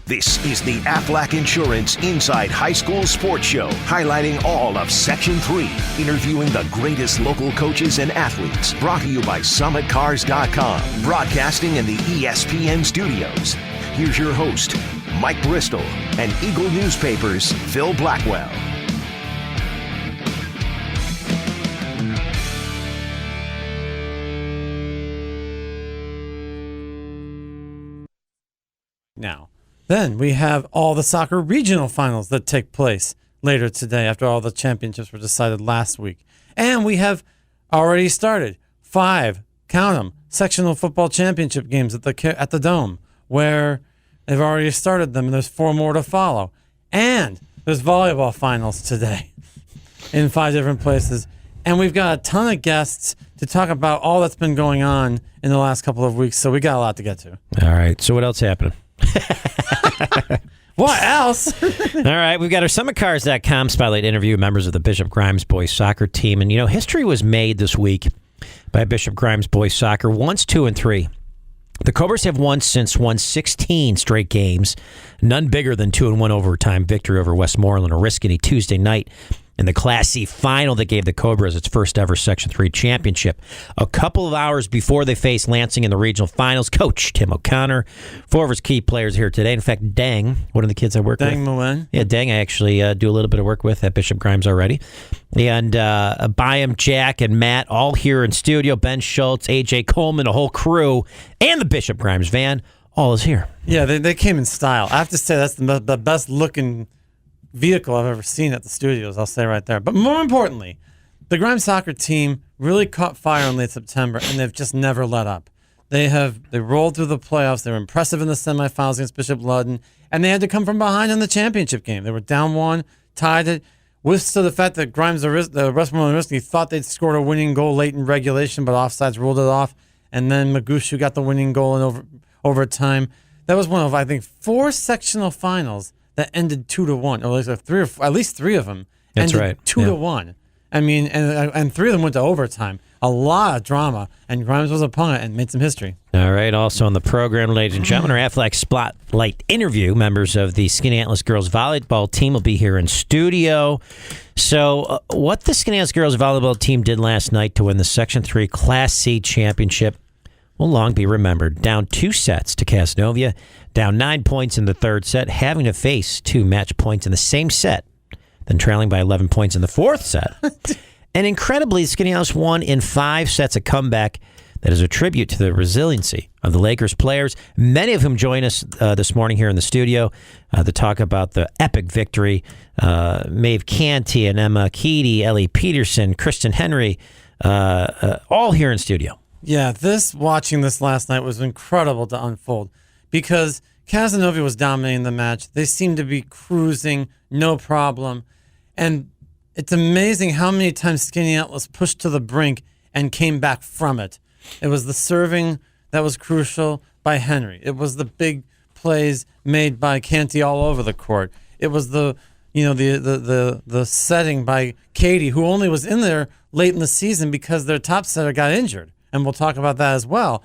This is the Aflac Insurance Inside High School Sports Show, highlighting all of Section 3, interviewing the greatest local coaches and athletes. Brought to you by SummitCars.com, broadcasting in the ESPN studios. Here's your host, Mike Bristol, and Eagle Newspapers' Phil Blackwell. Now, then we have all the soccer regional finals that take place later today after all the championships were decided last week. And we have already started 5, count them, sectional football championship games at the Dome, where they've already started them, and there's 4 more to follow. And there's volleyball finals today in 5 different places. And we've got a ton of guests to talk about all that's been going on in the last couple of weeks, so we got a lot to get to. All right, so what else happened? What else? All right, we've got our SummitCars.com spotlight interview, members of the Bishop Grimes boys soccer team. And, history was made this week by Bishop Grimes boys soccer, once 2 and 3. The Cobras have won 16 straight games, none bigger than 2-1 overtime victory over Westmoreland or Oriskany Tuesday night in the Class C final that gave the Cobras its first ever Section 3 championship. A couple of hours before they faced Lansing in the regional finals, Coach Tim O'Connor, 4 of his key players here today. In fact, Dang, one of the kids I work with. Dang Mullen. Yeah, Dang I actually do a little bit of work with at Bishop Grimes already. And Byam, Jack, and Matt all here in studio. Ben Schultz, AJ Coleman, a whole crew, and the Bishop Grimes van, all is here. Yeah, they came in style. I have to say that's the best looking vehicle I've ever seen at the studios, I'll say right there. But more importantly, the Grimes soccer team really caught fire in late September, and they've just never let up. They rolled through the playoffs. They were impressive in the semifinals against Bishop Ludden, and they had to come from behind in the championship game. They were down 1, tied it, withstood the fact that the Westmoreland Oriskany thought they'd scored a winning goal late in regulation, but offsides ruled it off, and then Magushu got the winning goal in overtime. That was one of, I think, 4 sectional finals that ended 2-1, or at least 3 of them. That's ended right. 2-1. I mean, and 3 of them went to overtime. A lot of drama, and Grimes was a opponent and made some history. All right. Also on the program, ladies and gentlemen, our Aflac Spotlight interview. Members of the Skinny Atlas girls volleyball team will be here in studio. So, what the Skinny Atlas girls volleyball team did last night to win the Section 3 Class C championship will long be remembered. Down 2 sets to Casanova, down 9 points in the third set, having to face 2 match points in the same set, then trailing by 11 points in the fourth set. And incredibly, Skinny House won in 5 sets, a comeback that is a tribute to the resiliency of the Lakers players, many of whom join us this morning here in the studio to talk about the epic victory. Maeve Canty and Emma Keedy, Ellie Peterson, Kristen Henry, all here in studio. Yeah, watching this last night was incredible to unfold because Casanova was dominating the match. They seemed to be cruising, no problem. And it's amazing how many times Skinny Atlas pushed to the brink and came back from it. It was the serving that was crucial by Henry. It was the big plays made by Canty all over the court. It was the setting by Katie, who only was in there late in the season because their top setter got injured. And we'll talk about that as well.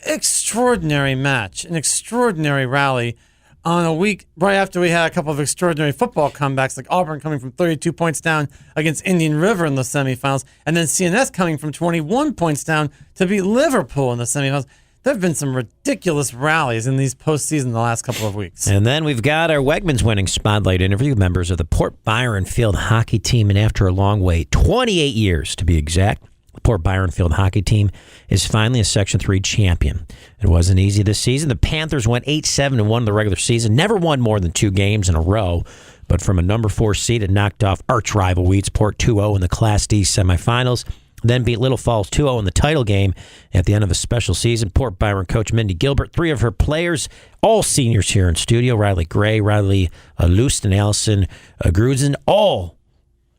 Extraordinary match, an extraordinary rally on a week right after we had a couple of extraordinary football comebacks, like Auburn coming from 32 points down against Indian River in the semifinals, and then CNS coming from 21 points down to beat Liverpool in the semifinals. There have been some ridiculous rallies in these postseason the last couple of weeks. And then we've got our Wegmans winning spotlight interview, members of the Port Byron Field hockey team, and after a long wait, 28 years to be exact, the Port Byron Field hockey team is finally a Section 3 champion. It wasn't easy this season. The Panthers went 8-7 and won in the regular season. Never won more than 2 games in a row. But from a number 4 seed, it knocked off arch rival Weedsport 2-0 in the Class D semifinals. Then beat Little Falls 2-0 in the title game at the end of a special season. Port Byron coach Mindy Gilbert, 3 of her players, all seniors here in studio. Riley Gray, Riley Lust, and Allison Grudzen, all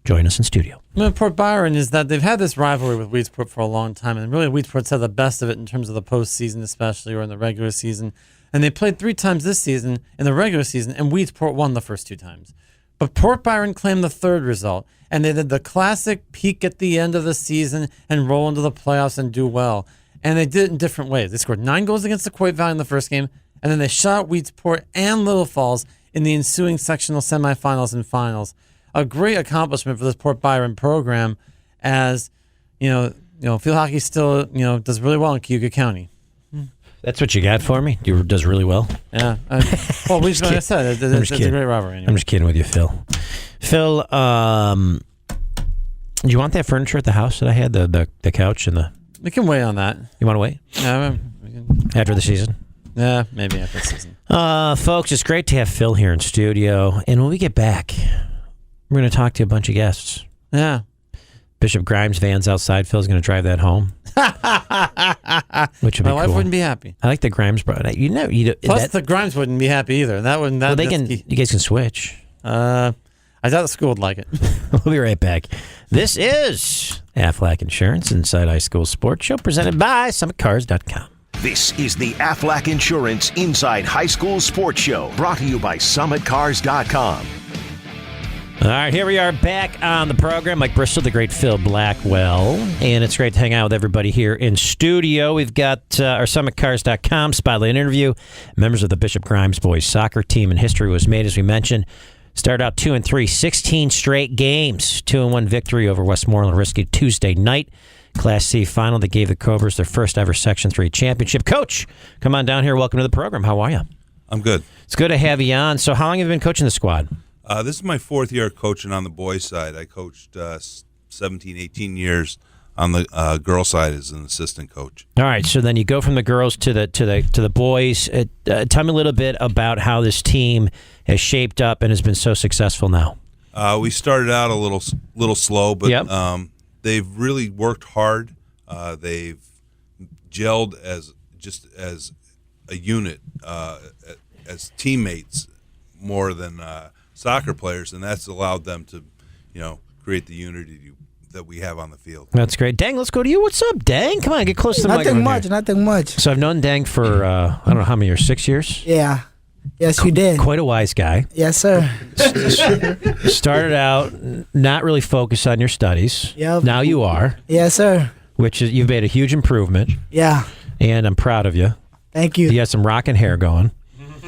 join us in studio. Port Byron is that they've had this rivalry with Weedsport for a long time, and really Weedsport's had the best of it in terms of the postseason especially, or in the regular season. And they played 3 times this season in the regular season, and Weedsport won the first 2 times. But Port Byron claimed the third result, and they did the classic peak at the end of the season and roll into the playoffs and do well. And they did it in different ways. They scored 9 goals against the Coit Valley in the first game, and then they shut out Weedsport and Little Falls in the ensuing sectional semifinals and finals. A great accomplishment for this Port Byron program, as field hockey still does really well in Cayuga County. That's what you got for me? You does really well? Yeah. Well, like I said, it's a great rivalry. Anyway. I'm just kidding with you, Phil. Phil, do you want that furniture at the house that I had, the couch and the... We can wait on that. You want to wait? Yeah, we can. After the season? Yeah, maybe after the season. Folks, it's great to have Phil here in studio. And when we get back, we're going to talk to a bunch of guests. Yeah. Bishop Grimes' van's outside. Phil's going to drive that home. Which would be cool. My wife wouldn't be happy. I like the Grimes brother. Plus, the Grimes wouldn't be happy either. You guys can switch. I doubt the school would like it. We'll be right back. This is Aflac Insurance Inside High School Sports Show, presented by SummitCars.com. This is the Aflac Insurance Inside High School Sports Show, brought to you by SummitCars.com. All right, here we are back on the program. Mike Bristol, the great Phil Blackwell, and it's great to hang out with everybody here in studio. We've got our SummitCars.com spotlight interview. Members of the Bishop Grimes boys soccer team, and history was made, as we mentioned. Started out 2-3, 16 straight games, 2-1 victory over Westmoreland Risky Tuesday night. Class C final that gave the Cobras their first ever Section 3 championship. Coach, come on down here. Welcome to the program. How are you? I'm good. It's good to have you on. So how long have you been coaching the squad? This is my fourth year coaching on the boys' side. I coached 17, 18 years on the girls' side as an assistant coach. All right, so then you go from the girls to the boys. Tell me a little bit about how this team has shaped up and has been so successful now. We started out a little slow, but yep. They've really worked hard. They've gelled as a unit, as teammates more than soccer players, and that's allowed them to, create the unity that we have on the field. That's great. Dang, let's go to you. What's up, Dang? Come on, get close to the microphone. Nothing much. So I've known Dang for, I don't know how many years, 6 years? Yeah. Yes, you did. Quite a wise guy. Yes, sir. Started out not really focused on your studies. Yep. Now you are. Yes, sir. Which is, you've made a huge improvement. Yeah. And I'm proud of you. Thank you. You got some rocking hair going.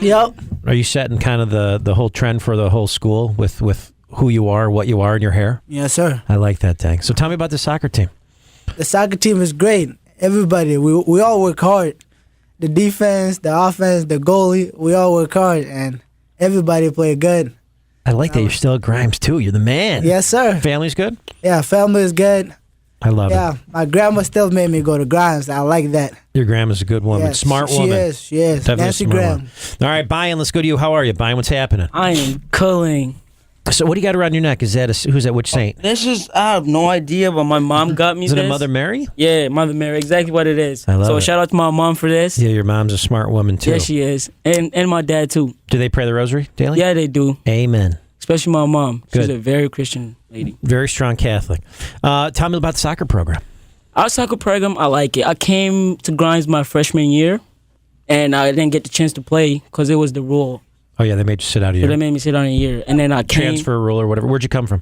Yep. Are you setting kind of the whole trend for the whole school with who you are, what you are in your hair? Yes, sir. I like that thing. So tell me about the soccer team. The soccer team is great. Everybody, we all work hard. The defense, the offense, the goalie, we all work hard, and everybody play good. I like that you're still at Grimes, too. You're the man. Yes, sir. Family's good? Yeah, family is good. I love it. Yeah, my grandma still made me go to Grimes. I like that. Your grandma's a good woman. Yes, Smart woman. She is. Definitely Nancy smart Graham. woman. All right, Brian, let's go to you. How are you, Brian? What's happening? I am cooling. So what do you got around your neck? Is that who's that? Which saint? This is, I have no idea, but my mom got me Is this. it a Mother Mary? Yeah, Mother Mary, exactly what it is. I love so it. shout out to my mom for this. Yeah, your mom's a smart woman, too. Yeah, she is. And my dad, too. Do they pray the rosary daily? Yeah, they do. Amen. Especially my mom. She's Good. a very Christian lady. Very strong Catholic. Tell me about the soccer program. Our soccer program, I like it. I came to Grimes my freshman year, and I didn't get the chance to play because it was the rule. Oh, yeah, they made you sit out a So year. they made me sit on a year. And then I came. Transfer rule or whatever. Where'd you come from?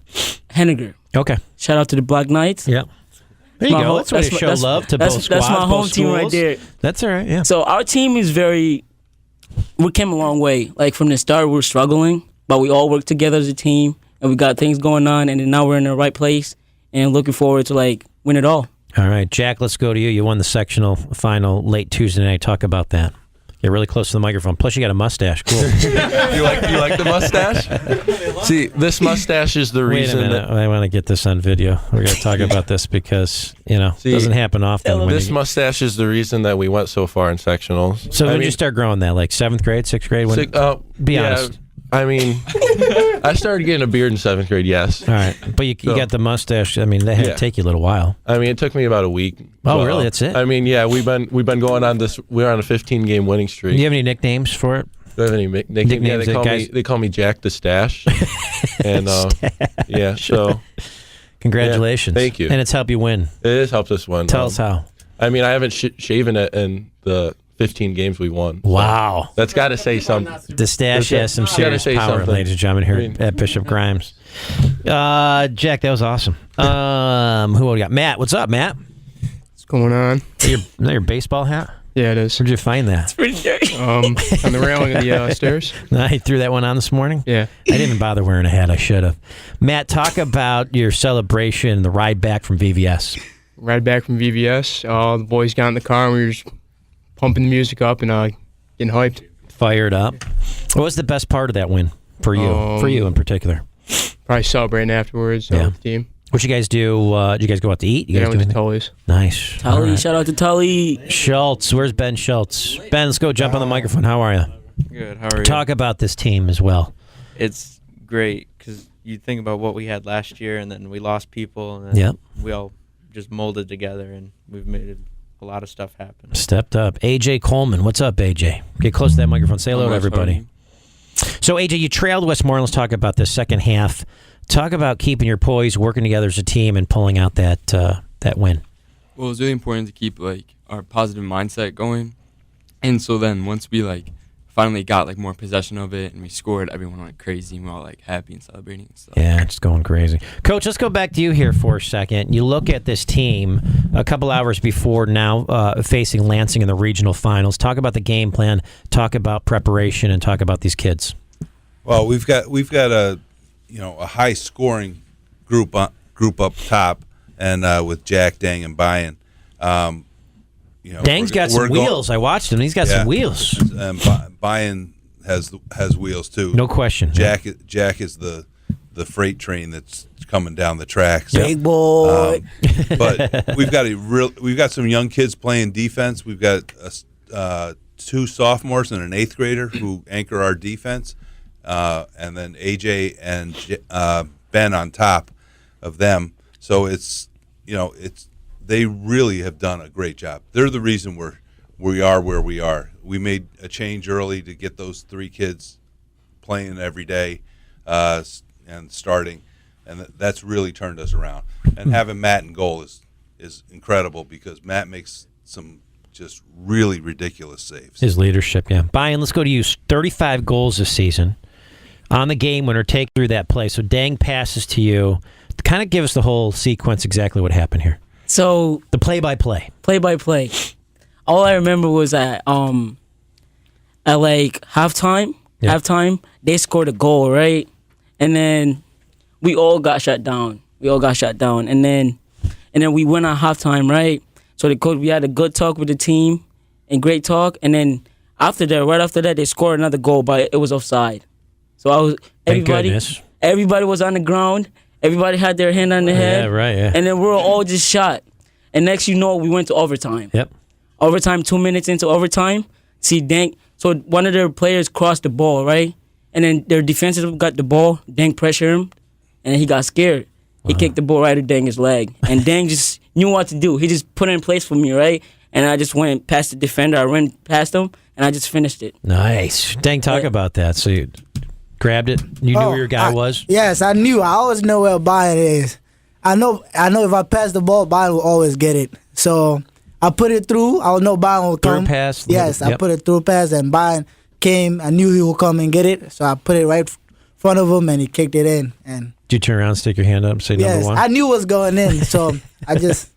Henniger. Okay. Shout out to the Black Knights. Yeah. There you My go. whole- That's a way to that's- show that's- love to that's- both squads, that's my home both team right schools. there. That's all right, yeah. So our team is we came a long way. Like from the start, we were struggling, but we all worked together as a team, and we got things going on, and then now we're in the right place, and looking forward to win it all. All right, Jack, let's go to you. You won the sectional final late Tuesday night. Talk about that. Get really close to the microphone. Plus, you got a mustache. Cool. You like the mustache? See, this mustache is the Wait a reason minute. that I want to get this on video. We're going to talk about this because, it doesn't happen often. when this you- mustache is the reason that we went so far in sectionals. So when did you start growing that? Like 7th grade, 6th grade? When, be honest. I mean, I started getting a beard in 7th grade. Yes. All right, but you got the mustache. I mean, that had to take you a little while. I mean, it took me about a week. Oh, But, really? That's it? I mean, yeah, we've been going on this. We're on a 15-game winning streak. Do you have any nicknames for it? Do I have any nicknames? Yeah, Nicknames they call me Jack the Stash. And yeah, so Congratulations. Yeah, thank you. And it's helped you win. it has helped us win. Tell us how. I mean, I haven't shaven it in the 15 games we won. So Wow. that's got to say something. The stash has some Gotta serious say power, something. ladies and gentlemen, here I mean- at Bishop Grimes. Jack, that was awesome. Who we got? Matt, what's up, Matt? What's going on? Is that your baseball hat? Yeah, it is. Where'd you find that? Pretty dirty. On the railing of the stairs. I threw that one on this morning? Yeah. I didn't even bother wearing a hat. I should have. Matt, talk about your celebration, the ride back from VVS. Ride back from VVS. All the boys got in the car and we were just pumping the music up and getting hyped. Fired up. What was the best part of that win for you? For you in particular? Probably celebrating afterwards with the team. What you guys do? Did you guys go out to eat? You guys went to Tully's. Nice. Tully, All shout out to Tully. Schultz. Where's Ben Schultz? Ben, let's go jump on the microphone. How are you? Good. How are you? Talk about this team as well. It's great because you think about what we had last year, and then we lost people, and then we all just molded together, and we've made a lot of stuff happen. Stepped up. AJ Coleman. What's up, AJ? Get close to that microphone. Say hello to everybody. So, AJ, you trailed Westmoreland. Let's talk about the second half. Talk about keeping your poise, working together as a team, and pulling out that win. Well, it was really important to keep our positive mindset going, and so then once we finally got more possession of it and we scored, everyone went crazy and we were all happy and celebrating and stuff. Yeah, just going crazy. Coach, let's go back to you here for a second. You look at this team a couple hours before now facing Lansing in the regional finals. Talk about the game plan. Talk about preparation, and talk about these kids. Well, we've got a high scoring group up top, and with Jack, Dang, and Bayan. Dang's got some wheels. I watched him. He's got some wheels. And Bayan has wheels too. No question. Jack is the freight train that's coming down the tracks. Big boy. But we've got some young kids playing defense. We've got 2 sophomores and an 8th grader who anchor our defense. And then AJ and Ben on top of them. So they really have done a great job. They're the reason we are where we are. We made a change early to get those 3 kids playing every day and starting, and that's really turned us around. And having Matt in goal is incredible because Matt makes some just really ridiculous saves. His leadership, yeah. Bayan, let's go to you. 35 goals this season. On the game winner, take through that play. So Dang passes to you. Kind of give us the whole sequence, exactly what happened here. So the play-by-play. Play-by-play. All I remember was at halftime. Yeah. Halftime, they scored a goal, right? And then we all got shut down. And then we went on halftime, right? So we had a good talk with the team and great talk. And then right after that, they scored another goal, but it was offside. So everybody was on the ground. Everybody had their hand on their head. Yeah, right, yeah. And then we were all just shot. And next you know, we went to overtime. Yep. Overtime, 2 minutes into overtime. See, Dank. So one of their players crossed the ball, right? And then their defensive got the ball. Dank pressured him, and he got scared. He kicked the ball right at Dang's leg. And Dang just knew what to do. He just put it in place for me, right? And I just went past the defender. I ran past him, and I just finished it. Nice. Dang, talk about that. So you grabbed it. You knew where your guy was? Yes, I knew. I always know where Bayan is. I know if I pass the ball, Bayan will always get it. So I put it through. I know Bayan will come. Through pass? Yes, Yep. I put it through pass, and Bayan came. I knew he would come and get it. So I put it right in front of him, and he kicked it in. And did you turn around, stick your hand up, and say yes, number 1? I knew it was going in. So I just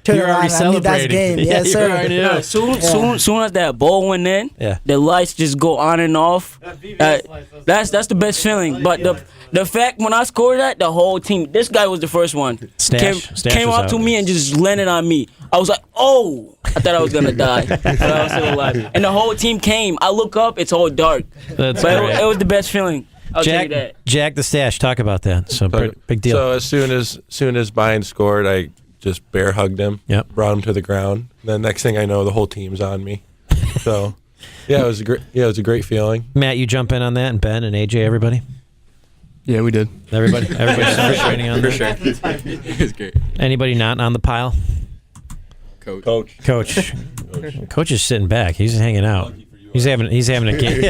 turned around. I knew that's game. Yes, sir. Soon as that ball went in, the lights just go on and off. That's the best feeling. But the fact when I scored that, the whole team, this guy was the first one. Stash came was up to out. me and just landed on me. I was like, oh, I thought I was gonna die, but I was still alive. And the whole team came. I look up, it's all dark. That's But great. it was the best feeling. I'll tell you that. Jack the Stash, talk about that. So big deal. So as soon as Bayan scored, I just bear hugged him. Yep. Brought him to the ground. Then next thing I know, the whole team's on me. So yeah, it was a great feeling. Matt, you jump in on that, and Ben and AJ, everybody. Yeah, we did. Everybody's celebrating on For that. sure. It was great. Anybody not on the pile? Coach. Coach is sitting back. He's hanging out. He's having a game.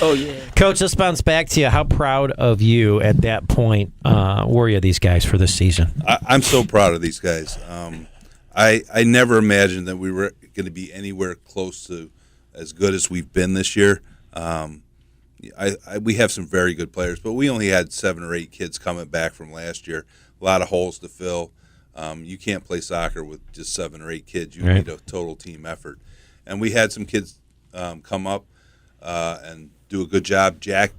Oh yeah. Coach, let's bounce back to you. How proud of you at that point were you, these guys, for this season? I'm so proud of these guys. I never imagined that we were going to be anywhere close to as good as we've been this year. We have some very good players, but we only had 7 or 8 kids coming back from last year. A lot of holes to fill. You can't play soccer with just 7 or 8 kids. You need a total team effort. and we had some kids come up and do a good job. Jack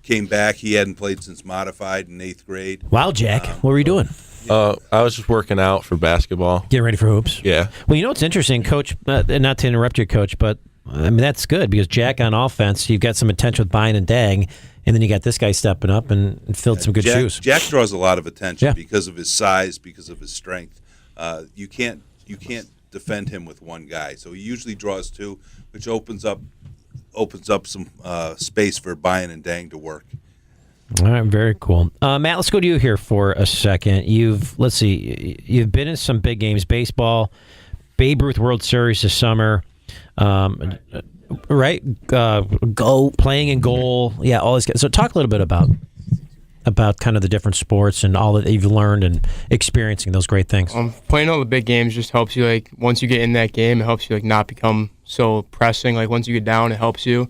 came back. He hadn't played since modified in 8th grade. Wow, Jack. What were you doing? I was just working out for basketball. Getting ready for hoops? Yeah. Well, you know what's interesting, Coach, not to interrupt you, Coach, but I mean, that's good because Jack on offense, you've got some attention with Bine and Dang, and then you got this guy stepping up and filled some good shoes. Jack draws a lot of attention because of his size, because of his strength. You can't defend him with one guy, so he usually draws two, which opens up some space for Bine and Dang to work. All right, very cool. Matt, let's go to you here for a second. You've been in some big games, baseball, Babe Ruth World Series this summer, right? Playing in goal, yeah, all this. So talk a little bit about kind of the different sports and all that you've learned and experiencing those great things. Playing all the big games just helps you, like, once you get in that game, it helps you, like, not become so pressing. Like, once you get down, it helps you.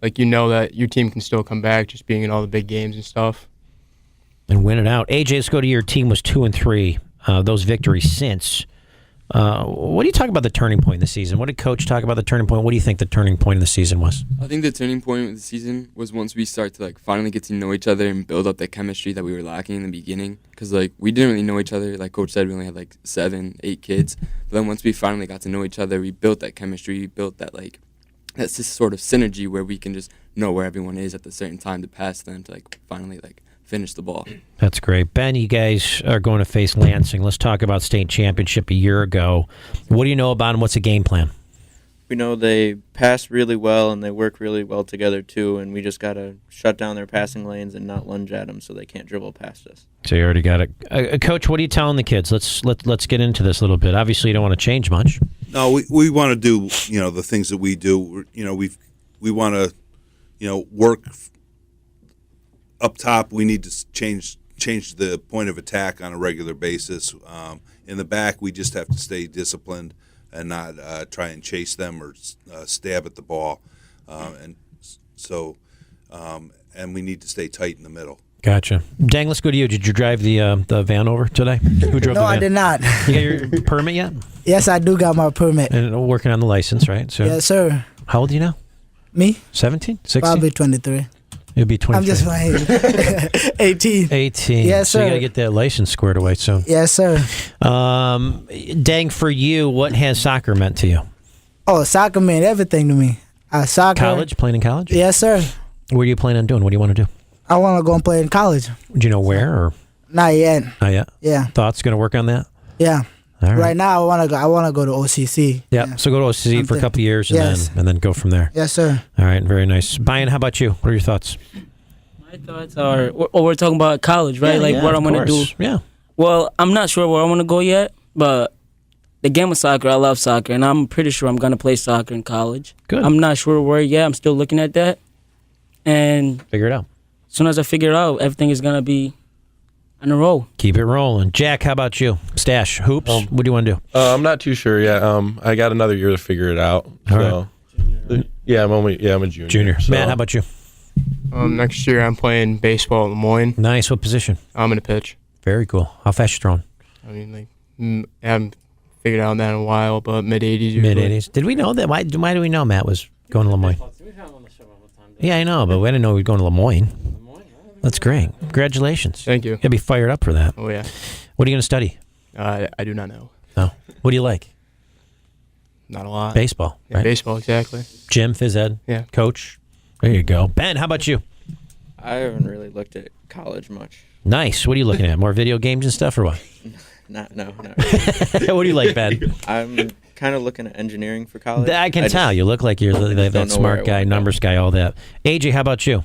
Like, you know that your team can still come back just being in all the big games and stuff. And win it out. AJ, let's go to your team was 2-3. Those victories since. What do you talk about the turning point in the season? What did Coach talk about the turning point? What do you think the turning point in the season was? I think the turning point of the season was once we start to, like, finally get to know each other and build up that chemistry that we were lacking in the beginning. Because, like, we didn't really know each other. Like Coach said, we only had, like, 7, 8 kids. But then once we finally got to know each other, we built that chemistry. We built that, like, that's this sort of synergy where we can just know where everyone is at the certain time to pass them to, like, finally, like, finish the ball. That's great. Ben, you guys are going to face Lansing. Let's talk about state championship a year ago. What do you know about them? What's the game plan? We know they pass really well and they work really well together too, and we just got to shut down their passing lanes and not lunge at them so they can't dribble past us. So you already got it. Coach, what are you telling the kids? Let's get into this a little bit. Obviously, you don't want to change much. No, we want to do, the things that we do. We want to, work up top. We need to change the point of attack on a regular basis. In the back, we just have to stay disciplined and not try and chase them or stab at the ball. And we need to stay tight in the middle. Gotcha. Dang, let's go to you. Did you drive the van over today? Who drove the van? No, I did not. You got your permit yet? Yes, I do got my permit. And working on the license, right? So, yes, sir. How old are you now? Me? 17? 16? Probably 23. You'll be 23. I'm just playing. 18. 18. Yes, so sir. You got to get that license squared away soon. Yes, sir. Dang, for you, what has soccer meant to you? Oh, soccer meant everything to me. Soccer. College? Playing in college? Yes, sir. What are you planning on doing? What do you want to do? I want to go and play in college. Do you know where? Or not yet. Not yet? Yeah. Thoughts going to work on that? Yeah. All right. Right now, I want to go to OCC. Yeah. So go to OCC for a couple of years and then go from there. Yes, sir. All right. Very nice. Brian, how about you? What are your thoughts? My thoughts are, we're talking about college, right? Yeah, what I'm going to do. Yeah. Well, I'm not sure where I want to go yet, but the game of soccer, I love soccer, and I'm pretty sure I'm going to play soccer in college. Good. I'm not sure where yet. I'm still looking at that. And figure it out. As soon as I figure it out, everything is going to be on a roll. Keep it rolling. Jack, how about you? Stash, hoops, what do you want to do? I'm not too sure yet. I got another year to figure it out. All right. Yeah, I'm a junior. So. Matt, how about you? Next year I'm playing baseball at Lemoyne. Nice. What position? I'm gonna pitch. Very cool. How fast you throwing? I mean, I haven't figured out that in a while, but mid-80s. Mid-80s. Did we know that? Why do we know Matt was going to Lemoyne? Yeah, I know, but we didn't know he was going to Lemoyne. That's great. Congratulations. Thank you. You'll be fired up for that. Oh, yeah. What are you going to study? I do not know. No. What do you like? Not a lot. Baseball. Yeah, right? baseball, exactly. Gym, phys ed? Yeah. Coach? There you go. Ben, how about you? I haven't really looked at college much. Nice. What are you looking at? More video games and stuff or what? No. What do you like, Ben? I'm kind of looking at engineering for college. I can tell. You look like you're that smart guy, numbers guy, all that. AJ, how about you?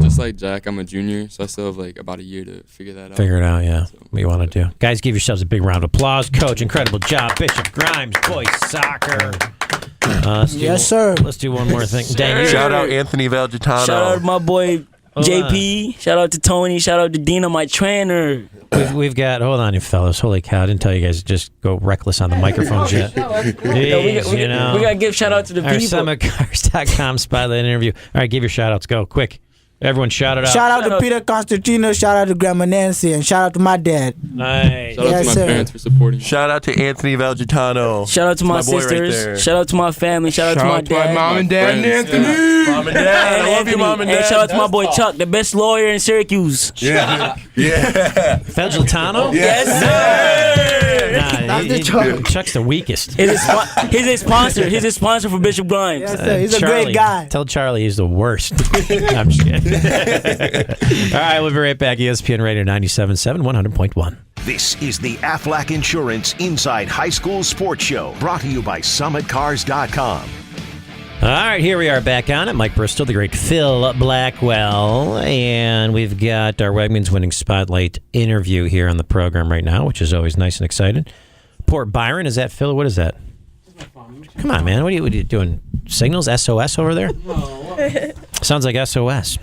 Just like Jack, I'm a junior, so I still have like about a year to figure that out. Figure it out, yeah. So, what you want to do. Guys, give yourselves a big round of applause. Coach, incredible job. Bishop Grimes, boys soccer. Yes, sir. Let's do one more thing. Dang, shout out Anthony Valgitano. Shout out my boy JP. Shout out to Tony. Shout out to Dina, my trainer. We've got, hold on, you fellas. Holy cow, I didn't tell you guys to just go reckless on the microphones yet. Jeez, we got to give shout out to the our people. SummitCars.com spotlight interview. All right, give your shout outs. Go, quick. Everyone shout it out. Shout out to Peter Constantino. Shout out to Grandma Nancy. And shout out to my dad. Nice. Shout out to my parents for supporting me. Shout out to Anthony Valgitano. Shout out to my boy right sisters. there. Shout out to my family. Shout out to my dad. mom and dad, and Anthony. Mom and dad. I love you, Mom and dad. And shout out to my boy Chuck, the best lawyer in Syracuse. Yeah. Felgitano? Yes, sir. Nah, Dr. Chuck. Chuck's the weakest. He's a sponsor. He's a sponsor for Bishop Grimes. Yes, sir. He's a Charlie, great guy. Tell Charlie he's the worst. I'm just kidding. All right, we'll be right back. ESPN Radio 97.7, 100.1. This is the Aflac Insurance Inside High School Sports Show, brought to you by SummitCars.com. All right, here we are back on it. Mike Bristol, the great Phil Blackwell, and we've got our Wegmans Winning Spotlight interview here on the program right now, which is always nice and exciting. Port Byron, is that Phil? What is that? Come on, man. What are you doing? Signals? SOS over there? Sounds like SOS.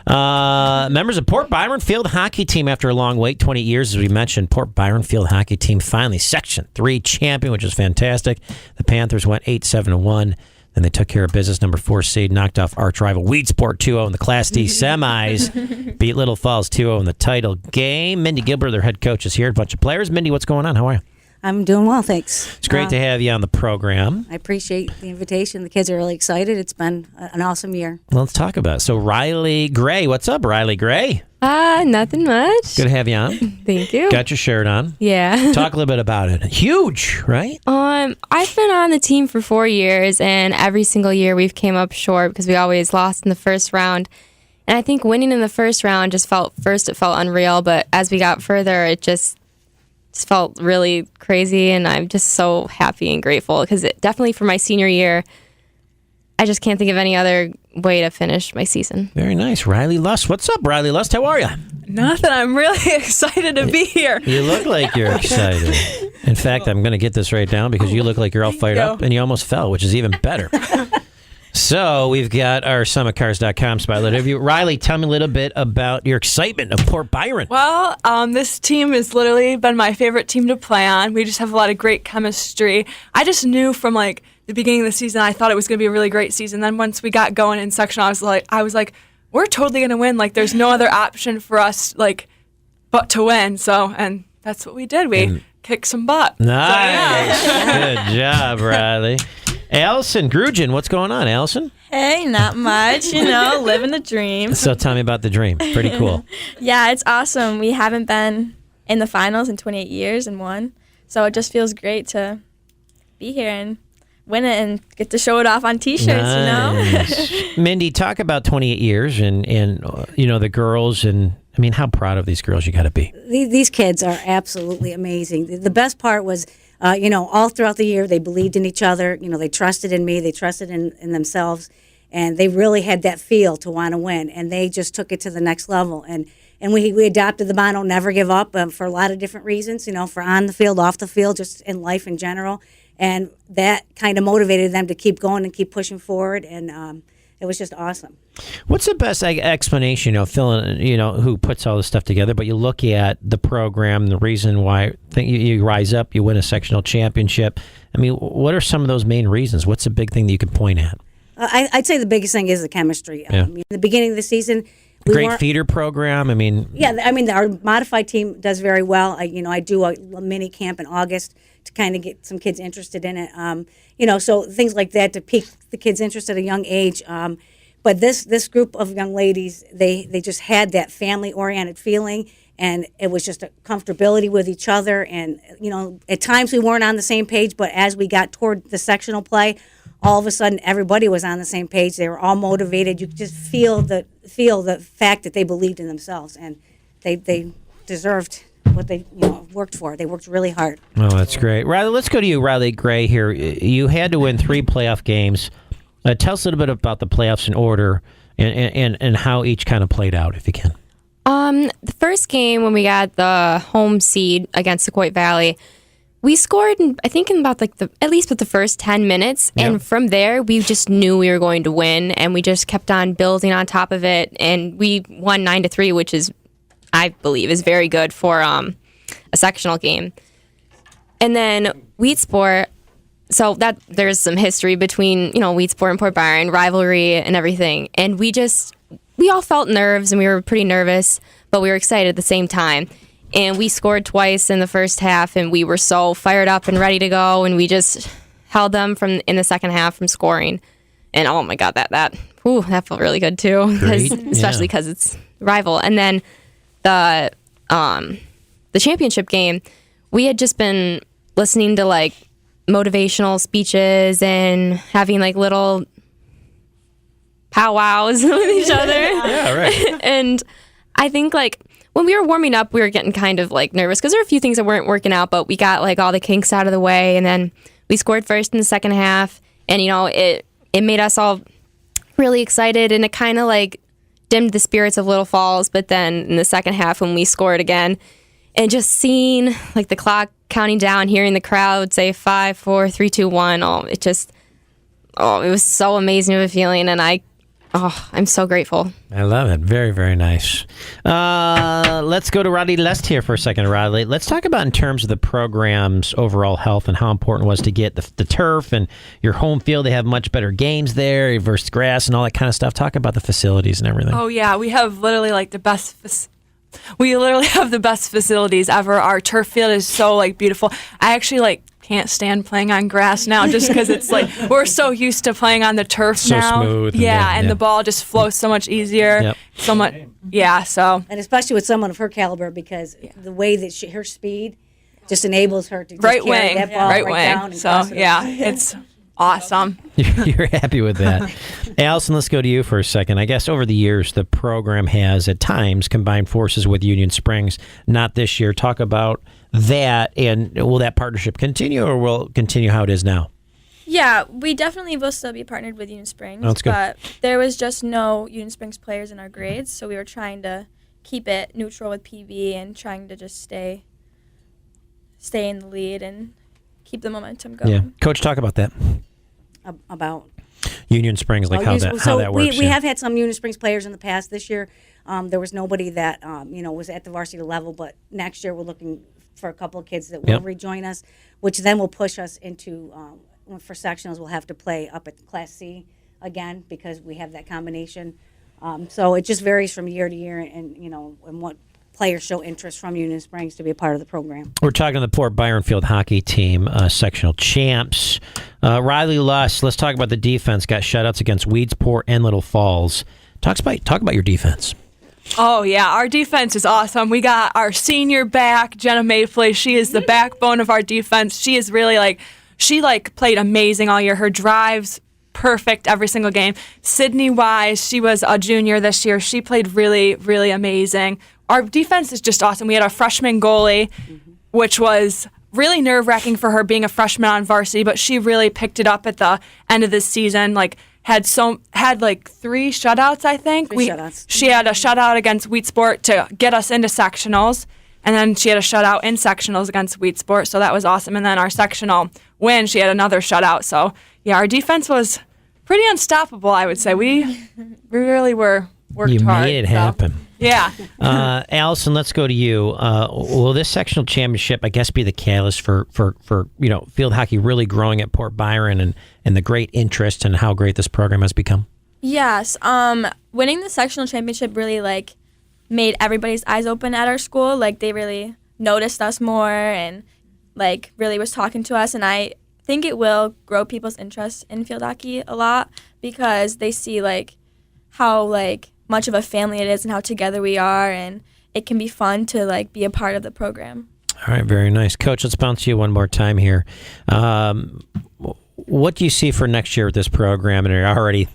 Members of Port Byron Field Hockey Team, after a long wait, 20 years, as we mentioned, Port Byron Field Hockey Team finally Section 3 champion, which is fantastic. The Panthers went 8-7-1. Then they took care of business. Number 4 seed knocked off arch rival Weedsport 2-0 in the Class D semis. Beat Little Falls 2-0 in the title game. Mindy Gilbert, their head coach, is here. A bunch of players. Mindy, what's going on? How are you? I'm doing well, thanks. It's great to have you on the program. I appreciate the invitation. The kids are really excited. It's been an awesome year. Well, let's talk about it. So, Riley Gray. What's up, Riley Gray? Nothing much. Good to have you on. Thank you. Got your shirt on. Yeah. Talk a little bit about it. Huge, right? I've been on the team for 4 years, and every single year we've came up short because we always lost in the first round. And I think winning in the first round it felt unreal, but as we got further, it just felt really crazy, and I'm just so happy and grateful because definitely for my senior year, I just can't think of any other way to finish my season. Very nice. Riley Lust. What's up, Riley Lust? How are you? Nothing. I'm really excited to be here. You look like you're excited. In fact, I'm going to get this right down because you look like you're all fired up, and you almost fell, which is even better. So we've got our SummitCars.com spotlight interview. Riley, tell me a little bit about your excitement of Port Byron. Well, this team has literally been my favorite team to play on. We just have a lot of great chemistry. I just knew from the beginning of the season, I thought it was going to be a really great season. Then once we got going in sectional, I was like, we're totally going to win. There's no other option for us, but to win. So, and that's what we did. We kicked some butt. Nice. So, yeah. Good job, Riley. Allison Grugin, what's going on, Allison? Hey, not much, living the dream. So tell me about the dream. Pretty cool. Yeah, it's awesome. We haven't been in the finals in 28 years and won. So it just feels great to be here and win it and get to show it off on T-shirts, Nice. Mindy, talk about 28 years and the girls, and I mean, how proud of these girls you got to be. These kids are absolutely amazing. The best part was, all throughout the year, they believed in each other. They trusted in me. They trusted in themselves. And they really had that feel to want to win. And they just took it to the next level. And we adopted the motto, never give up, for a lot of different reasons, for on the field, off the field, just in life in general. And that kind of motivated them to keep going and keep pushing forward. And it was just awesome. What's the best explanation, Phil, who puts all this stuff together, but you look at the program, the reason why you rise up, you win a sectional championship. I mean, what are some of those main reasons? What's the big thing that you can point at? I'd say the biggest thing is the chemistry. Yeah. In the beginning of the season, Great feeder program. Our modified team does very well. I do a mini camp in August to kind of get some kids interested in it. So things like that to pique the kids' interest at a young age. But this group of young ladies, they just had that family-oriented feeling, and it was just a comfortability with each other. And at times we weren't on the same page, but as we got toward the sectional play, all of a sudden everybody was on the same page. They were all motivated. You could just feel the fact that they believed in themselves, and they deserved what they worked for. They worked really hard. Oh, that's great. Riley, let's go to you, Riley Gray here. You had to win 3 playoff games. Tell us a little bit about the playoffs in order and how each kind of played out, if you can. The first game when we got the home seed against Sequoia Valley, we scored, I think, in about at least with the first 10 minutes. Yeah. And from there, we just knew we were going to win, and we just kept on building on top of it. And we won 9-3, which is, I believe, is very good for a sectional game. And then Weedsport, so that there's some history between, Weedsport and Port Byron, rivalry and everything. And we we all felt nerves and we were pretty nervous, but we were excited at the same time. And we scored twice in the first half, and we were so fired up and ready to go, and we just held them in the second half from scoring. And oh my God, that felt really good too, especially because it's rival. And then the championship game, we had just been listening to like motivational speeches and having like little powwows with each other. Yeah, right. And I think like when we were warming up, we were getting kind of like nervous because there were a few things that weren't working out, but we got like all the kinks out of the way, and then we scored first in the second half, and it made us all really excited, and it kind of like dimmed the spirits of Little Falls. But then in the second half, when we scored again, and just seeing like the clock counting down, hearing the crowd say 5, 4, 3, 2, 1, it was so amazing of a feeling, and I'm so grateful. I love it. Very, very nice. Let's go to Rodney Lest here for a second, Rodney. Let's talk about in terms of the program's overall health and how important it was to get the turf and your home field. They have much better games there versus grass and all that kind of stuff. Talk about the facilities and everything. Oh, yeah. We have literally like the best facilities ever. Our turf field is so like beautiful. I actually can't stand playing on grass now just because it's like we're so used to playing on the turf so now. Smooth. And the ball just flows so much easier. Yep. So much. Yeah. So. And especially with someone of her caliber, because the way that her speed just enables her to just Right carry wing. that ball Right down wing. and So cross it yeah, over. it's awesome. You're happy with that. Allison, let's go to you for a second. I guess over the years, the program has at times combined forces with Union Springs. Not this year. Talk about that, and will that partnership continue, or will it continue how it is now? Yeah, we definitely will still be partnered with Union Springs. That's good. But there was just no Union Springs players in our grades, so we were trying to keep it neutral with PB and trying to just stay in the lead and keep the momentum going. Yeah. Coach, talk about that. About Union Springs, how that works. We have had some Union Springs players in the past. This year, there was nobody that was at the varsity level. But next year, we're looking for a couple of kids that will rejoin us, which then will push us into for sectionals. We'll have to play up at Class C again because we have that combination. So it just varies from year to year, and what players show interest from Union Springs to be a part of the program. We're talking to the Port Byron Field hockey team, sectional champs. Riley Luss, let's talk about the defense. Got shutouts against Weedsport and Little Falls. Talk about your defense. Oh, yeah. Our defense is awesome. We got our senior back, Jenna Mayfley. She is the backbone of our defense. She is really she played amazing all year. Her drives, perfect every single game. Sydney Wise, she was a junior this year. She played really, really amazing. Our defense is just awesome. We had our freshman goalie, which was really nerve-wracking for her being a freshman on varsity, but she really picked it up at the end of this season. Had 3 shutouts, I think. Shutouts. She had a shutout against Weedsport to get us into sectionals, and then she had a shutout in sectionals against Weedsport, so that was awesome. And then our sectional win, she had another shutout. So, yeah, our defense was pretty unstoppable, I would say. We really worked hard. You made it happen. Yeah. Allison, let's go to you. Will this sectional championship, I guess, be the catalyst for field hockey really growing at Port Byron and the great interest and how great this program has become? Yes. Winning the sectional championship really made everybody's eyes open at our school. They really noticed us more and really was talking to us. And I think it will grow people's interest in field hockey a lot because they see how much of a family it is and how together we are, and it can be fun to be a part of the program. All right, very nice. Coach, let's bounce you one more time here. What do you see for next year with this program? And are you already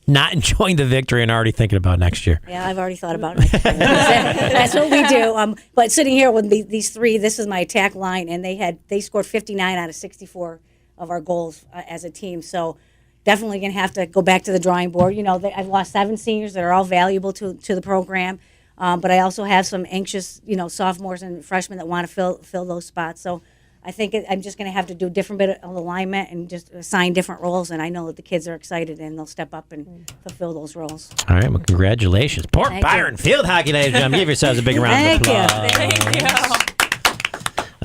not enjoying the victory and already thinking about next year? Yeah, I've already thought about it. That's what we do. But sitting here with these 3, this is my attack line, and they scored 59 out of 64 of our goals as a team. So definitely going to have to go back to the drawing board. I've lost 7 seniors that are all valuable to the program, but I also have some anxious, sophomores and freshmen that want to fill those spots. So I think I'm just going to have to do a different bit of alignment and just assign different roles, and I know that the kids are excited and they'll step up and fulfill those roles. All right, well, congratulations. Port Thank Byron you. Field Hockey, ladies and gentlemen. Give yourselves a big round of applause. Thank you.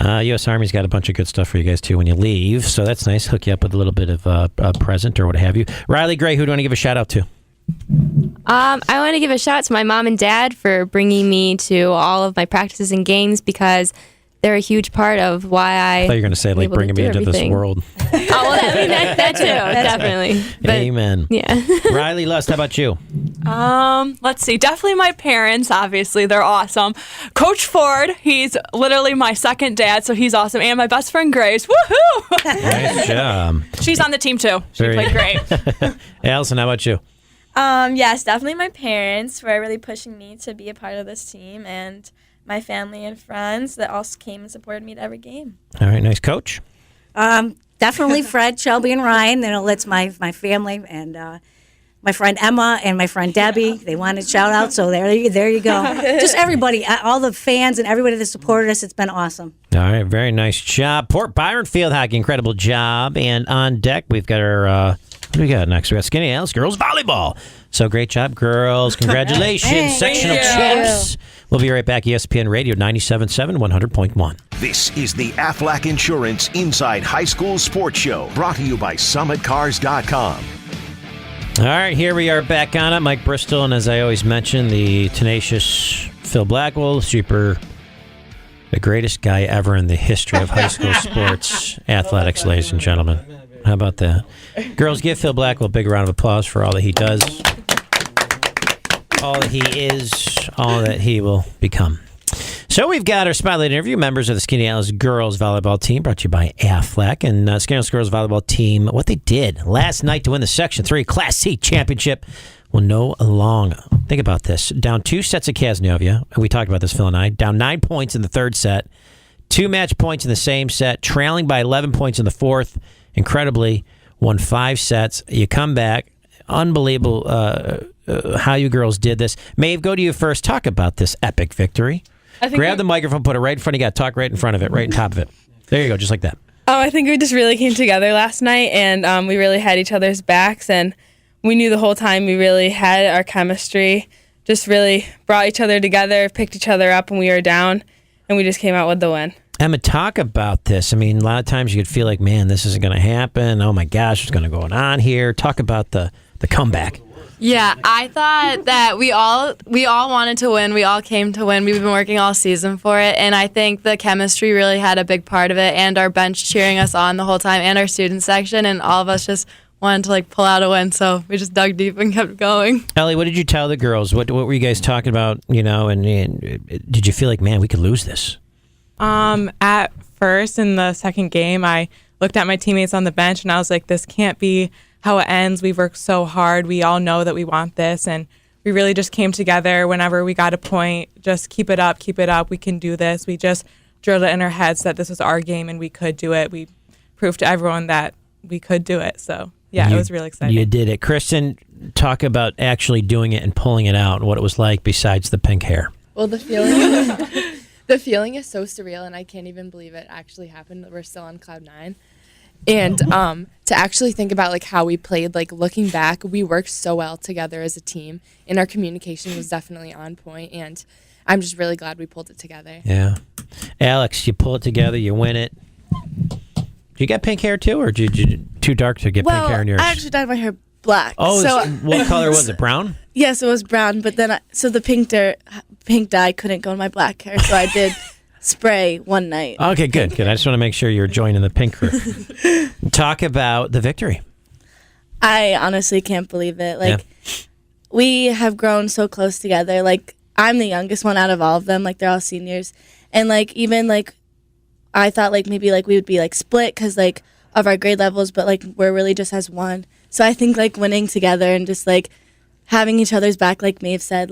U.S. Army's got a bunch of good stuff for you guys, too, when you leave, so that's nice. Hook you up with a little bit of a present or what have you. Riley Gray, who do you want to give a shout-out to? I want to give a shout out to my mom and dad for bringing me to all of my practices and games because they're a huge part of why I thought you were going to say, like, bringing me into this world. Oh, well, that too, definitely. But, amen. Yeah. Riley Lust, how about you? Let's see. Definitely my parents, obviously. They're awesome. Coach Ford, he's literally my second dad, so he's awesome. And my best friend, Grace. Woohoo! Nice job. She's on the team, too. She played great. Allison, how about you? Yes, definitely my parents for really pushing me to be a part of this team, and my family and friends that also came and supported me at every game. All right, nice. Coach? Definitely Fred, Shelby, and Ryan. That's my family and my friend Emma and my friend Debbie. They wanted shout out, so there you go. Just everybody, all the fans and everybody that supported us. It's been awesome. All right, very nice job. Port Byron Field Hockey, incredible job. And on deck, we've got our, what do we got next? We got Skinny Alice Girls Volleyball. So great job, girls. Congratulations, sectional champs. We'll be right back. ESPN Radio 97.7, 100.1. This is the Aflac Insurance Inside High School Sports Show, brought to you by SummitCars.com. All right, here we are back on it. Mike Bristol, and as I always mention, the tenacious Phil Blackwell, the greatest guy ever in the history of high school sports athletics, ladies and gentlemen. How about that? Girls, give Phil Blackwell a big round of applause for all that he does, all that he is, all that he will become. So we've got our spotlight interview, members of the Skinny Alice Girls Volleyball Team, brought to you by Aflac. And Skinny Alice Girls Volleyball Team, what they did last night to win the Section 3 Class C Championship will no longer. Think about this. Down 2 sets of Cazenovia. We talked about this, Phil and I. Down 9 points in the third set. 2 match points in the same set. Trailing by 11 points in the fourth. Incredibly, won 5 sets. You come back. Unbelievable how you girls did this. Maeve, go to you first. Talk about this epic victory. Grab the microphone, put it right in front of you. Talk right in front of it, right on top of it. There you go, just like that. I think we just really came together last night, and we really had each other's backs, and we knew the whole time we really had our chemistry, just really brought each other together, picked each other up when we were down, and we just came out with the win. Emma, talk about this. I mean, a lot of times you could feel like, man, this isn't going to happen. Oh, my gosh, what's going to go on here? Talk about the comeback. Yeah, I thought that we all wanted to win. We all came to win. We've been working all season for it, and I think the chemistry really had a big part of it, and our bench cheering us on the whole time, and our student section, and all of us just wanted to pull out a win, so we just dug deep and kept going. Ellie, what did you tell the girls? What were you guys talking about, and did you feel like, man, we could lose this? At first, in the second game, I looked at my teammates on the bench, and I was like, this can't be how it ends. We've worked so hard. We all know that we want this, and we really just came together whenever we got a point. Just keep it up. We can do this. We just drilled it in our heads that this was our game and we could do it. We proved to everyone that we could do it. So, yeah, it was really exciting. You did it. Kristen, talk about actually doing it and pulling it out and what it was like besides the pink hair. Well, the feeling is so surreal, and I can't even believe it actually happened. We're still on cloud 9. And to actually think about how we played, looking back, we worked so well together as a team, and our communication was definitely on point, and I'm just really glad we pulled it together. Yeah. Alex, you pull it together, you win it. Do you get pink hair too, or did you too dark to get pink hair in yours? I actually dyed my hair black. Oh, so what color was it? Brown? Yes, it was brown, but then so the pink dye couldn't go in my black hair, so I did spray one night. Okay, good. I just want to make sure you're joining the pink crew. Talk about the victory. I honestly can't believe it. We have grown so close together. I'm the youngest one out of all of them. They're all seniors. And even I thought maybe we would be split because of our grade levels, but we're really just as one. So I think winning together and just having each other's back, like Maeve said,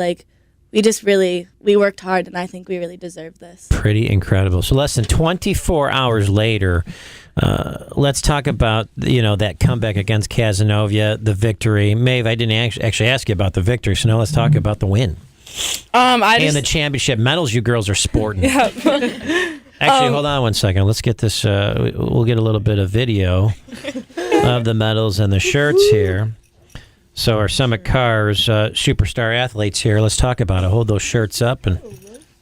we worked hard, and I think we really deserve this. Pretty incredible. So less than 24 hours later, let's talk about that comeback against Cazenovia, the victory. Maeve, I didn't actually ask you about the victory, so now let's talk about the win. And the championship medals you girls are sporting. Yeah. Actually, hold on one second. Let's get this. We'll get a little bit of video of the medals and the shirts here. So our Summit Cars superstar athletes here. Let's talk about it. Hold those shirts up and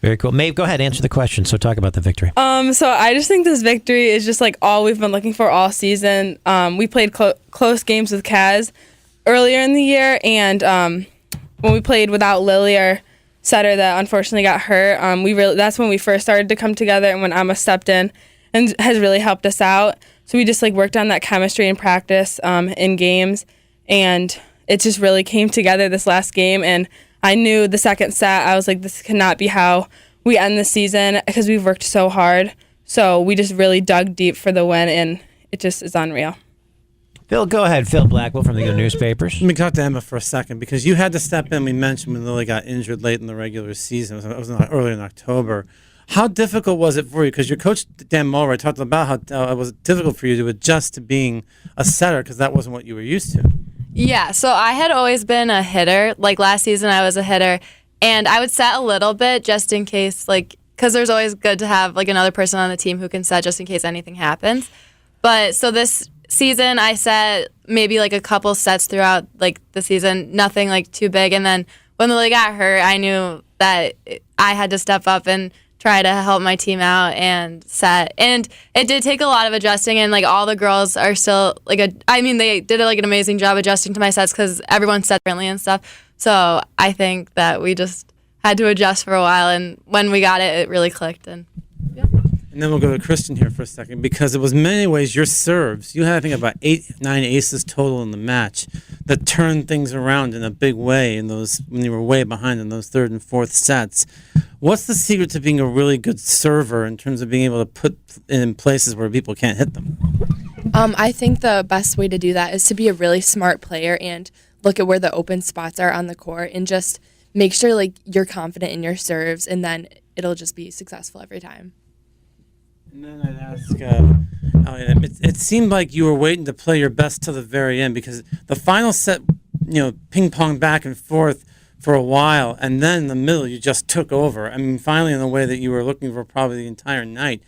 very cool. Maeve, go ahead. Answer the question. So talk about the victory. So I just think this victory is just all we've been looking for all season. We played close games with Kaz earlier in the year, and when we played without Lily, our setter that unfortunately got hurt, that's when we first started to come together, and when Emma stepped in and has really helped us out. So we just worked on that chemistry in practice, in games, and it just really came together this last game. And I knew the second set, I was like, this cannot be how we end the season because we've worked so hard. So we just really dug deep for the win, and it just is unreal. Phil, go ahead. Phil Blackwell from the Good Newspapers. Let me talk to Emma for a second because you had to step in. We mentioned when Lily got injured late in the regular season. It was early in October. How difficult was it for you? Because your coach, Dan Mulroy, talked about how it was difficult for you to adjust to being a setter because that wasn't what you were used to. Yeah, so I had always been a hitter. Last season, I was a hitter. And I would set a little bit just in case, because there's always good to have, another person on the team who can set just in case anything happens. But so this season, I set maybe a couple sets throughout the season, nothing too big. And then when Lily got hurt, I knew that I had to step up and try to help my team out and set. And it did take a lot of adjusting, and all the girls are still they did an amazing job adjusting to my sets because everyone set differently and stuff. So I think that we just had to adjust for a while, and when we got it, it really clicked. And then we'll go to Kristen here for a second because it was many ways your serves. You had, I think, about 8-9 aces total in the match that turned things around in a big way when you were way behind in those third and fourth sets. What's the secret to being a really good server in terms of being able to put in places where people can't hit them? I think the best way to do that is to be a really smart player and look at where the open spots are on the court and just make sure you're confident in your serves, and then it'll just be successful every time. And then I'd ask, it seemed like you were waiting to play your best till the very end because the final set, ping-pong back and forth for a while, and then in the middle you just took over. Finally in the way that you were looking for probably the entire night.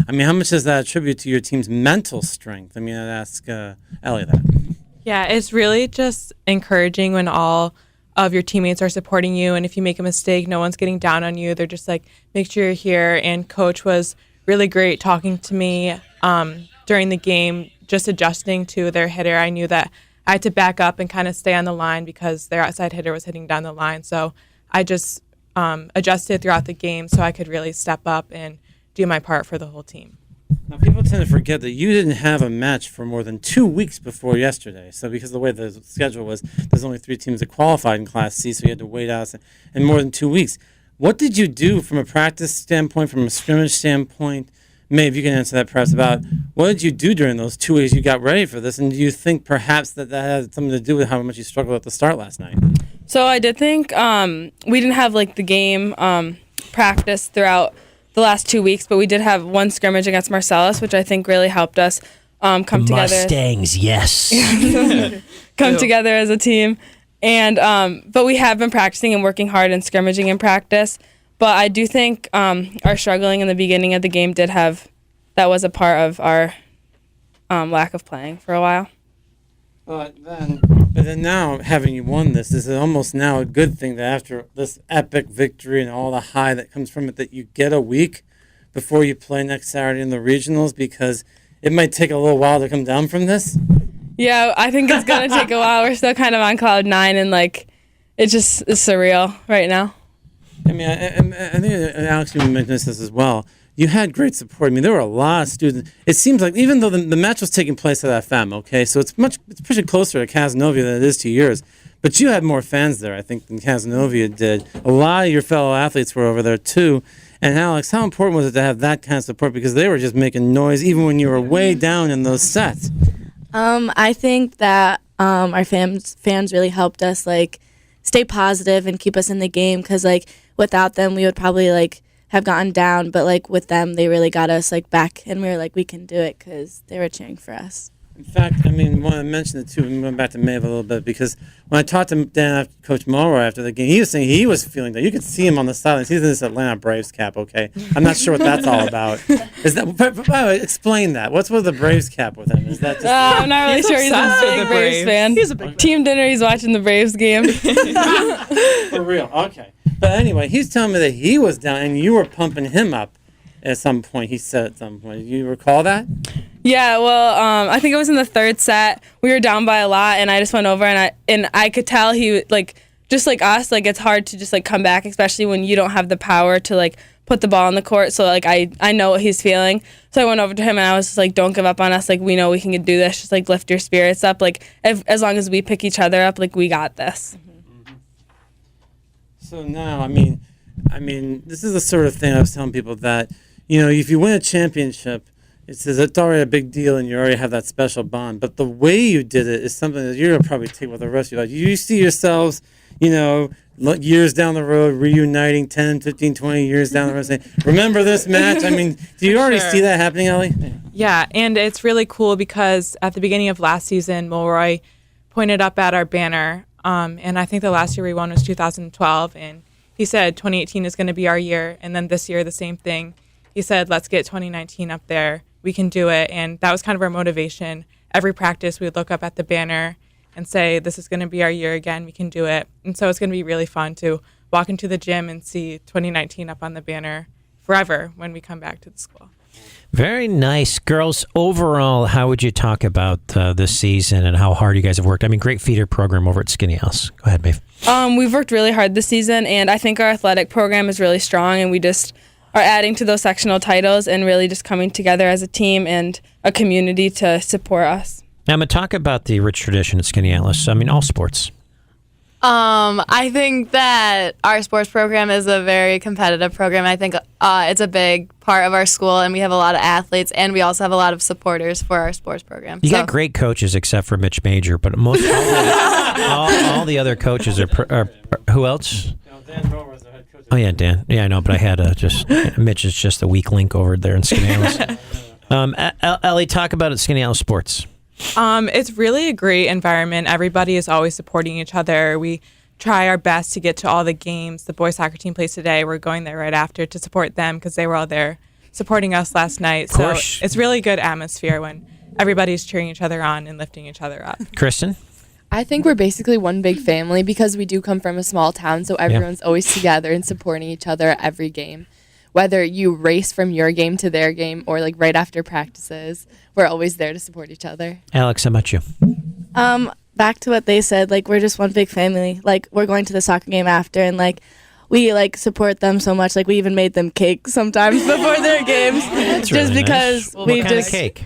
How much does that attribute to your team's mental strength? I'd ask Ellie that. Yeah, it's really just encouraging when all of your teammates are supporting you, and if you make a mistake, no one's getting down on you. They're just make sure you're here, and Coach was really great talking to me during the game, just adjusting to their hitter. I knew that I had to back up and kind of stay on the line because their outside hitter was hitting down the line. So I just adjusted throughout the game so I could really step up and do my part for the whole team. Now, people tend to forget that you didn't have a match for more than 2 weeks before yesterday. So because of the way the schedule was, there's only 3 teams that qualified in Class C, so you had to wait out in more than 2 weeks. What did you do from a practice standpoint, from a scrimmage standpoint? May, if you can answer that perhaps about what did you do during those 2 weeks you got ready for this, and do you think perhaps that had something to do with how much you struggled at the start last night? So I did think we didn't have the game practice throughout the last 2 weeks, but we did have one scrimmage against Marcellus, which I think really helped us come together. Mustangs, yes. Come together as a team. And but we have been practicing and working hard and scrimmaging in practice. But I do think our struggling in the beginning of the game that was a part of our lack of playing for a while. But then now, having you won this, is it almost now a good thing that after this epic victory and all the high that comes from it, that you get a week before you play next Saturday in the regionals, because it might take a little while to come down from this? Yeah, I think it's going to take a while. We're still kind of on cloud 9, and it just is surreal right now. I think Alex, you mentioned this as well. You had great support. There were a lot of students. It seems like even though the match was taking place at FM, okay, so it's pretty closer to Cazenovia than it is to yours. But you had more fans there, I think, than Cazenovia did. A lot of your fellow athletes were over there too. And Alex, how important was it to have that kind of support, because they were just making noise even when you were way down in those sets? I think that our fans really helped us stay positive and keep us in the game, because without them we would probably have gotten down, but with them they really got us back, and we were we can do it because they were cheering for us. In fact, I want to mention it too. I'm going back to Maeve a little bit, because when I talked to Dan, Coach Mulroy, after the game, he was saying he was feeling that. You could see him on the sidelines. He's in this Atlanta Braves cap, okay? I'm not sure what that's all about. Is that? By the way, explain that. What's with the Braves cap with him? Is that just? I'm not really sure. He's a big Braves fan. He's a big team dinner. He's watching the Braves game. For real, okay. But anyway, he's telling me that he was down, and you were pumping him up at some point. He said at some point. You recall that? Yeah, well, I think it was in the third set. We were down by a lot, and I just went over, and I could tell he just like us, like it's hard to just like come back, especially when you don't have the power to like put the ball on the court. So like I know what he's feeling. So I went over to him and I was just like, don't give up on us. Like we know we can do this. Just like lift your spirits up. Like as long as we pick each other up, like we got this. So now, I mean, this is the sort of thing I was telling people that, if you win a championship, it's already a big deal and you already have that special bond. But the way you did it is something that you're going to probably take with the rest of your life. You see yourselves, years down the road, reuniting 10, 15, 20 years down the road, saying, remember this match? I mean, do you already see that happening, Ellie? Yeah, and it's really cool because at the beginning of last season, Mulroy pointed up at our banner, and I think the last year we won was 2012, and he said 2018 is going to be our year, and then this year the same thing. He said, let's get 2019 up there. We can do it, and that was kind of our motivation. Every practice, we would look up at the banner and say, this is going to be our year again, we can do it. And so it's going to be really fun to walk into the gym and see 2019 up on the banner forever when we come back to the school. Very nice. Girls, overall, how would you talk about this season and how hard you guys have worked? I mean, great feeder program over at Skinny House. Go ahead, Maeve. We've worked really hard this season, and I think our athletic program is really strong, and we just are adding to those sectional titles and really just coming together as a team and a community to support us. Now, I'm going to talk about the rich tradition at Skinny Atlas. I mean, all sports. I think that our sports program is a very competitive program. I think it's a big part of our school, and we have a lot of athletes, and we also have a lot of supporters for our sports program. You got great coaches except for Mitch Major, but most all the other coaches are who else? Dan Rower is the head coach. Oh, yeah, Dan. Yeah, I know, but I had Mitch is just the weak link over there in Skinny Atlas. Ellie, talk about it, Skinny Atlas Sports. It's really a great environment. Everybody is always supporting each other. We try our best to get to all the games. The boys soccer team plays today. We're going there right after to support them because they were all there supporting us last night. So it's really good atmosphere when everybody's cheering each other on and lifting each other up. Kristen? I think we're basically one big family because we do come from a small town, so everyone's always together and supporting each other at every game. Whether you race from your game to their game or like right after practices, we're always there to support each other. Alex, how about you? Back to what they said, like we're just one big family. Like we're going to the soccer game after, and like we like support them so much. Like we even made them cake sometimes before their games, That's just really because nice. we What kind just of cake?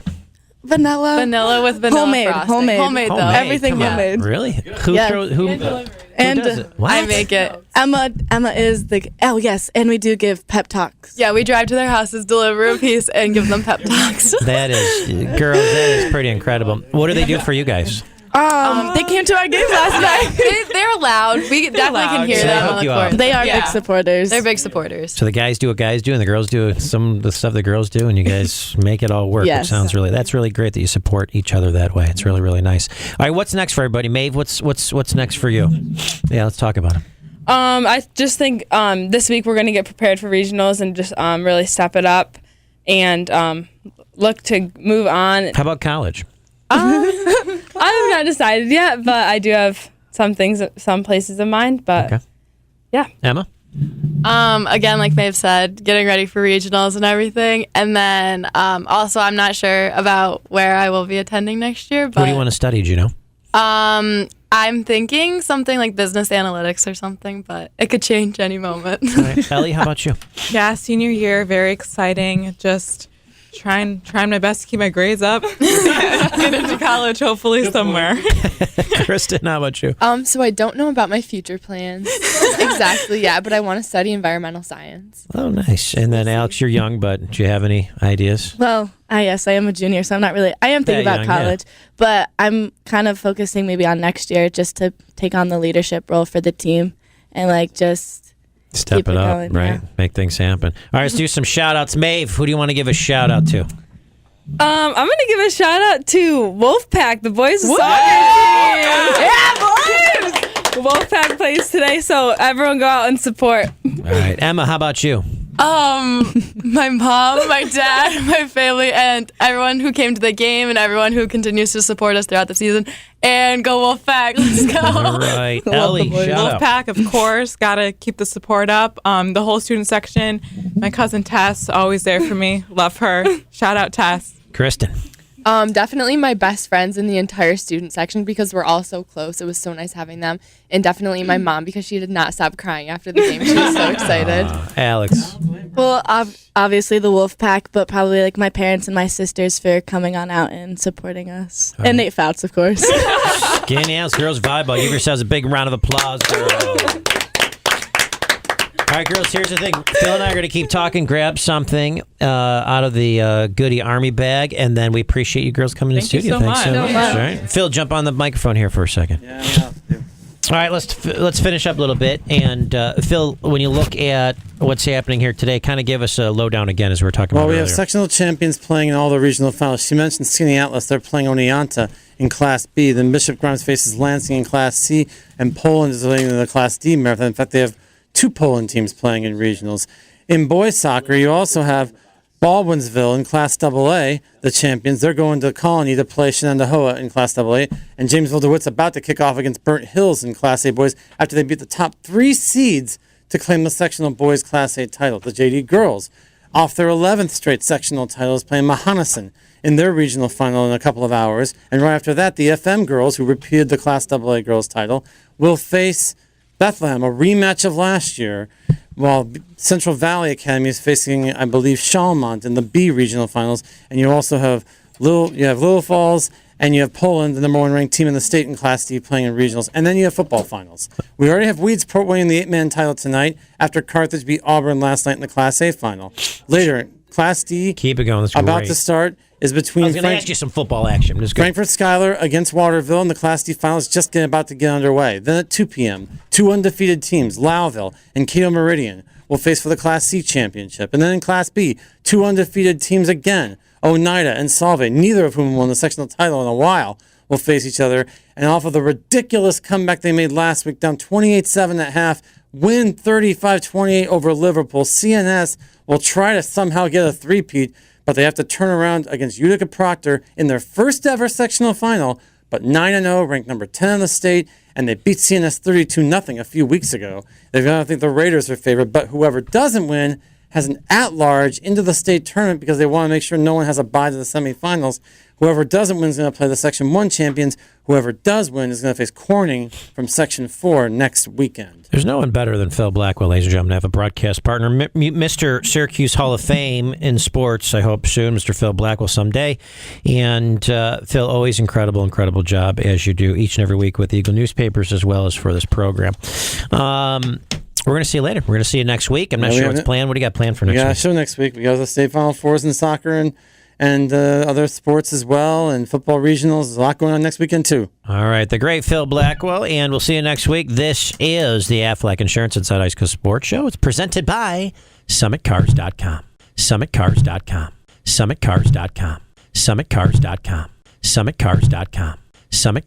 Vanilla with vanilla frosting. Homemade though. everything Come on. homemade. Really? Who Yeah. who does it? What? I make it. Emma is the yes, and we do give pep talks. Yeah, we drive to their houses, deliver a piece, and give them pep talks. That is, girls, that is pretty incredible. What do they do for you guys? They came to our game last night. They're loud. We definitely can hear So they them hook on the you court. up. They are big supporters. They're big supporters. So the guys do what guys do, and the girls do some of the stuff the girls do, and you guys make it all work. Yes. It sounds that's really great that you support each other that way. It's really, really nice. All right, what's next for everybody? Maeve, what's next for you? Yeah, let's talk about it. I just think this week we're going to get prepared for regionals and just really step it up and look to move on. How about college? I have not decided yet, but I do have some places in mind. But Okay. yeah, Emma? Again, like Maeve said, getting ready for regionals and everything. And then also, I'm not sure about where I will be attending next year. But What do you want to study, do you know? I'm thinking something like business analytics or something, but it could change any moment. All right. Ellie, how about you? Yeah, senior year, very exciting. Just trying my best to keep my grades up. Get into college, hopefully somewhere. Kristen, how about you? So I don't know about my future plans exactly yet, but I want to study environmental science. Oh, nice. And then, Alex, you're young, but do you have any ideas? Well, yes, I am a junior, so I'm not really. I am thinking Yeah, about young, yeah. college, but I'm kind of focusing maybe on next year just to take on the leadership role for the team and like just Step keep it up, going, right? yeah. Make things happen. All right, let's do some shout-outs. Maeve, who do you want to give a shout-out to? I'm going to give a shout out to Wolfpack, the boys' soccer team. Yeah, boys! Wolfpack plays today, so everyone go out and support. All right, Emma, how about you? My mom, my dad, my family, and everyone who came to the game and everyone who continues to support us throughout the season. And go Wolfpack. Let's go. All right, Ellie, shout out. Wolfpack, of course, gotta keep the support up. The whole student section, my cousin Tess, always there for me. Love her. Shout out Tess. Kristen. Definitely my best friends in the entire student section because we're all so close. It was so nice having them. And definitely my mom because she did not stop crying after the game. She was so excited. Alex. Well, obviously the Wolfpack, but probably like my parents and my sisters for coming on out and supporting us. And Nate Fouts, of course. Skinny Girls Volleyball. Give yourselves a big round of applause, girls. All right, girls, here's the thing. Phil and I are going to keep talking, grab something out of the Goody Army bag, and then we appreciate you girls coming to the studio. Thanks so much. All right. Phil, jump on the microphone here for a second. Yeah. All right, let's finish up a little bit. And, Phil, when you look at what's happening here today, kind of give us a lowdown again as we were talking about earlier. Well, we have sectional champions playing in all the regional finals. She mentioned Skinny Atlas. They're playing Oneonta in Class B. Then Bishop Grimes faces Lansing in Class C, and Poland is playing in the Class D marathon. In fact, they have 2 Poland teams playing in regionals. In boys soccer, you also have Baldwinsville in Class AA, the champions. They're going to Colony to play Shenandoah in Class AA. And Jamesville DeWitt's about to kick off against Burnt Hills in Class A boys after they beat the top 3 seeds to claim the sectional boys Class A title. The JD girls, off their 11th straight sectional titles, playing Mahonison in their regional final in a couple of hours. And right after that, the FM girls, who repeated the Class AA girls title, will face Bethlehem, a rematch of last year, while Central Valley Academy is facing, I believe, Chalmont in the B regional finals. And you also have Little Falls, and you have Poland, the number 1 ranked team in the state in Class D, playing in regionals. And then you have football finals. We already have Weeds Port winning the 8-man title tonight after Carthage beat Auburn last night in the Class A final. Later, Class D, keep it going. That's about great. To start, is between I was going to ask you some football action. Frankfurt Schuyler against Waterville in the Class D finals just about to get underway. Then at 2 p.m., 2 undefeated teams, Lowville and Cato Meridian, will face for the Class C championship. And then in Class B, 2 undefeated teams again, Oneida and Salve, neither of whom won the sectional title in a while, will face each other. And off of the ridiculous comeback they made last week, down 28-7 at half, win 35-28 over Liverpool. CNS will try to somehow get a three-peat, but they have to turn around against Utica Proctor in their first ever sectional final, but 9-0, ranked number 10 in the state, and they beat CNS 32-0 a few weeks ago. I don't think the Raiders are favored, but whoever doesn't win has an at-large into the state tournament because they want to make sure no one has a bye to the semifinals. Whoever doesn't win is going to play the Section 1 champions. Whoever does win is going to face Corning from Section 4 next weekend. There's no one better than Phil Blackwell, ladies and gentlemen, to have a broadcast partner. Mr. Syracuse Hall of Fame in sports, I hope soon, Mr. Phil Blackwell someday. And Phil, always incredible job as you do each and every week with the Eagle newspapers as well as for this program. We're going to see you later. We're going to see you next week. I'm not sure what's planned. What do you got planned for next week? Yeah, show next week. We got the state Final Fours in soccer and other sports as well, and football regionals. There's a lot going on next weekend, too. All right, the great Phil Blackwell, and we'll see you next week. This is the Aflac Insurance Inside Ice Coast Sports Show. It's presented by SummitCars.com. SummitCars.com. SummitCars.com. SummitCars.com. SummitCars.com. Summit